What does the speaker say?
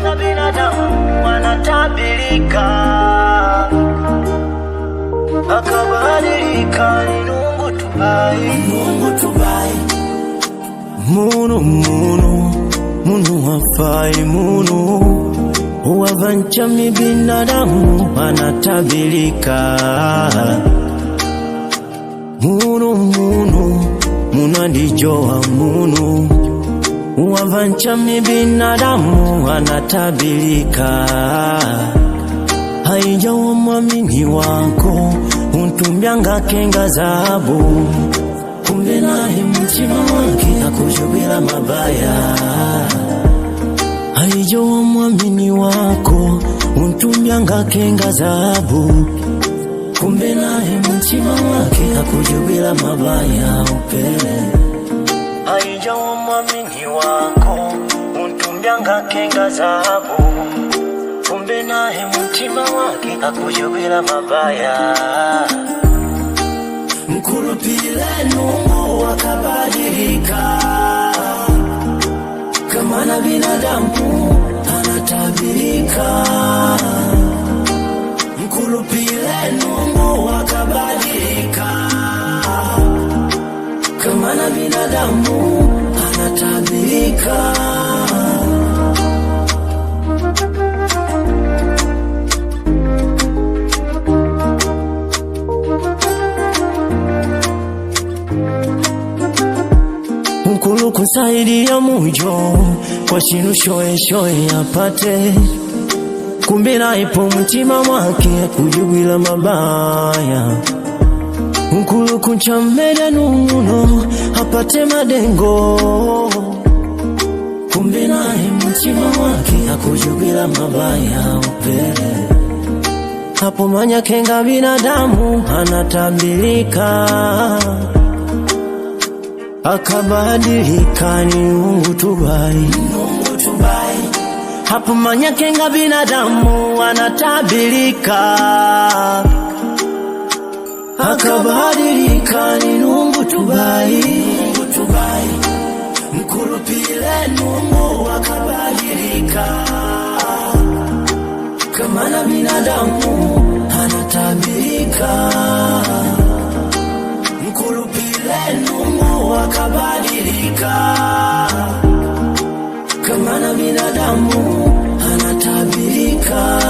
na binadamu wanatabirika, akabadilika ni Mungu tubai, Mungu tubai. Munu wafai uwavancha mi binadamu wanatabirika. Munadijoa uwavancha mi binadamu wanatabirika. Haijawa mwamini wako untumbyanga kenga zabu, kumbe naye mtima wake akujubila mabaya. Haijawa mwamini wako untumbyanga kenga zabu, kumbe naye mtima wake akujubila mabaya upele. Haijawa mwamini wako untumbyanga kenga zabu, kumbe naye mtima wake akujubila mabaya. Mkulupile Mungu wakabadilika, kama na binadamu anatabirika. Mkulupile Mungu wakabadilika, kama na binadamu anatabirika. Mkulu kusaidia mujo kwa chinu shoe apate, kumbe na ipo mtima mwake kujubila mabaya. Mkulu kunchameda nuno apate madengo, kumbe na mtima mwake akujubila mabaya upele. Hapo manya kenga binadamu anatabirika, akabadilika ni Mungu tubai, Mungu tubai. Hapo manya kenga binadamu anatabirika, akabadilika ni Mungu tubai, Mungu tubai. Mkulupile Mungu akabadilika, kama na binadamu anatabirika. Mkulupile Mungu akabadilika, kama na binadamu anatabirika.